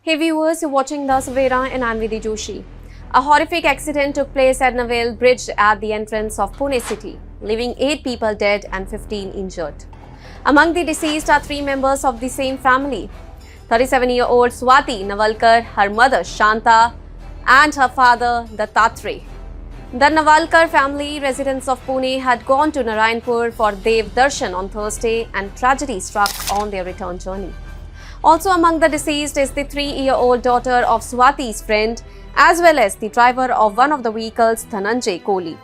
Hey viewers, you're watching The Savera and I'm Vidhi Joshi. A horrific accident took place at Navale Bridge at the entrance of Pune city, leaving 8 people dead and 15 injured. Among the deceased are 3 members of the same family. 37-year-old Swati Navalkar, her mother Shanta and her father Dattatreya. The Navalkar family, residents of Pune, had gone to Narayanpur for Dev Darshan on Thursday and tragedy struck on their return journey. Also among the deceased is the 3-year-old daughter of Swati's friend as well as the driver of one of the vehicles, Dhananjay Kohli.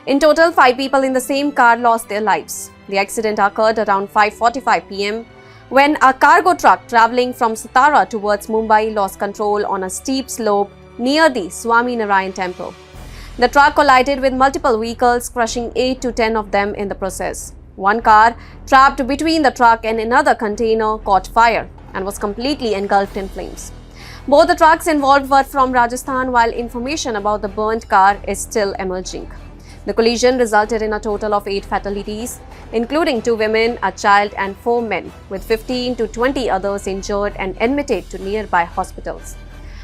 In total, 5 people in the same car lost their lives. The accident occurred around 5:45 p.m. when a cargo truck travelling from Satara towards Mumbai lost control on a steep slope near the Swami Narayan temple. The truck collided with multiple vehicles, crushing 8 to 10 of them in the process. One car, trapped between the truck and another container, caught fire and was completely engulfed in flames. Both the trucks involved were from Rajasthan, while information about the burnt car is still emerging. The collision resulted in a total of 8 fatalities, including 2 women, a child and 4 men, with 15 to 20 others injured and admitted to nearby hospitals.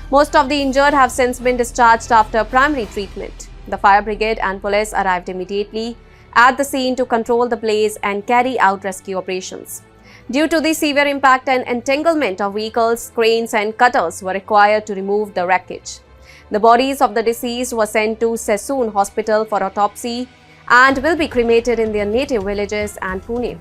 Most of the injured have since been discharged after primary treatment. The fire brigade and police arrived immediately at the scene to control the blaze and carry out rescue operations. Due to the severe impact and entanglement of vehicles, cranes and cutters were required to remove the wreckage. The bodies of the deceased were sent to Sassoon Hospital for autopsy and will be cremated in their native villages and Pune.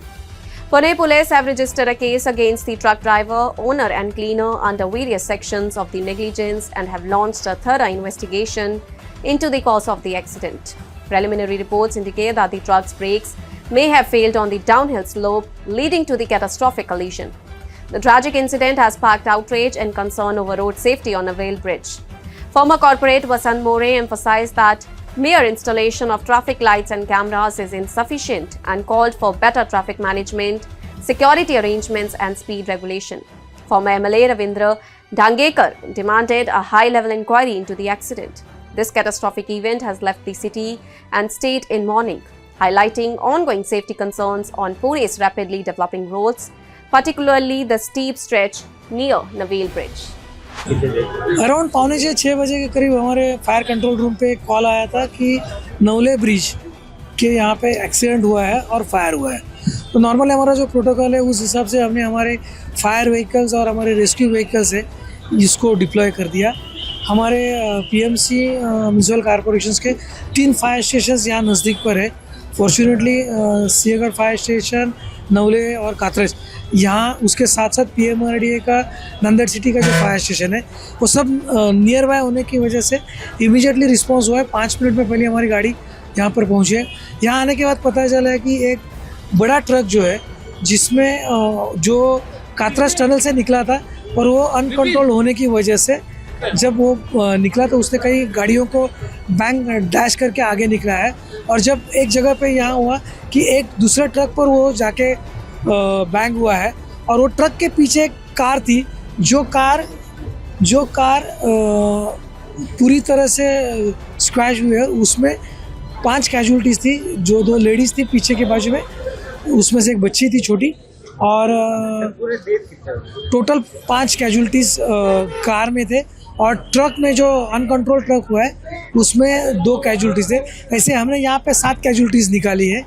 Pune police have registered a case against the truck driver, owner and cleaner under various sections of the negligence and have launched a thorough investigation into the cause of the accident. Preliminary reports indicate that the truck's brakes may have failed on the downhill slope, leading to the catastrophic collision. The tragic incident has sparked outrage and concern over road safety on Navale Bridge. Former corporate Vasant More emphasized that mere installation of traffic lights and cameras is insufficient and called for better traffic management, security arrangements and speed regulation. Former MLA Ravindra Dhangekar demanded a high-level inquiry into the accident. This catastrophic event has left the city and state in mourning, highlighting ongoing safety concerns on Pune's rapidly developing roads, particularly the steep stretch near Navale Bridge. Around 5:45-6 बजे के करीब हमारे fire control room पे एक call आया था कि Navale bridge के यहाँ पे एक्सीडेंट हुआ है और फायर हुआ है। तो नॉर्मली हमारा जो प्रोटोकॉल है उस हिसाब से हमने हमारे फायर व्हीकल्स और हमारे रेस्क्यू व्हीकल्स है इसको डिप्लॉय कर दिया। हमारे पीएमसी म्यूनसिपल कॉरपोरेशंस के 3 फायर स्टेशंस यहाँ नज़दीक पर है। फॉर्चुनेटली सियागढ़ फायर स्टेशन, नवले और कातरज, यहाँ उसके साथ साथ पीएमआरडीए का नंदेड़ सिटी का जो फायर स्टेशन है वो सब नियर बाय होने की वजह से इमीडिएटली रिस्पांस हुआ है। 5 मिनट में पहले हमारी गाड़ी यहाँ पर पहुँची है। यहाँ आने के बाद पता चला है कि एक बड़ा ट्रक जो है जिसमें जो कातरज टनल से निकला था और वो अनकंट्रोल होने की वजह से जब वो निकला तो उसने कई गाड़ियों को बैंक डैश करके आगे निकला है। और जब एक जगह पे यहाँ हुआ कि एक दूसरे ट्रक पर वो जाके बैंग हुआ है और वो ट्रक के पीछे एक कार थी जो कार पूरी तरह से स्क्रैच हुई है। उसमें 5 कैजुअलिटीज़ थी, जो 2 लेडीज़ थी पीछे के बाजू में, उसमें से एक बच्ची थी छोटी, और टोटल 5 कैजुअलिटीज़ कार में थे और ट्रक में जो अनकंट्रोल ट्रक हुआ है उसमें 2 कैजुअलिटीज़ थे। ऐसे हमने यहाँ पे 7 कैजुअलिटीज़ निकाली है।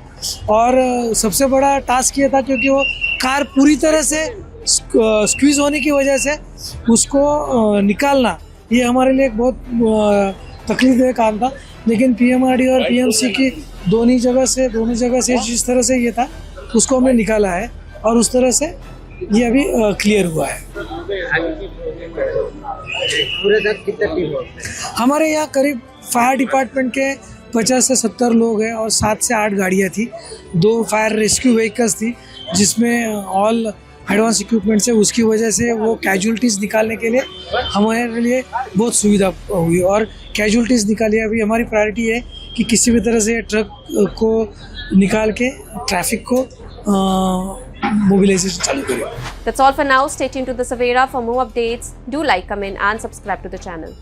और सबसे बड़ा टास्क ये था क्योंकि वो कार पूरी तरह से स्क्वीज होने की वजह से उसको निकालना ये हमारे लिए एक बहुत तकलीफदेह काम था। लेकिन पीएमआरडी और पीएमसी की दोनों जगह से जिस तरह से ये था उसको हमने निकाला है और उस तरह से ये अभी क्लियर हुआ है। हमारे यहाँ करीब फायर डिपार्टमेंट के 50 से 70 लोग हैं और 7 से 8 गाड़ियाँ थी, 2 फायर रेस्क्यू व्हीकल्स थी जिसमें ऑल एडवांस इक्विपमेंट्स है। उसकी वजह से वो कैजुअलिटीज़ निकालने के लिए हमारे लिए बहुत सुविधा हुई और कैजुअलिटीज़ निकाली। अभी हमारी प्रायोरिटी है कि किसी भी तरह से ट्रक को निकाल के ट्रैफिक को mobilization चालू करें। That's all for now. Stay tuned to The Savera for more updates. Do like, comment and subscribe to the channel.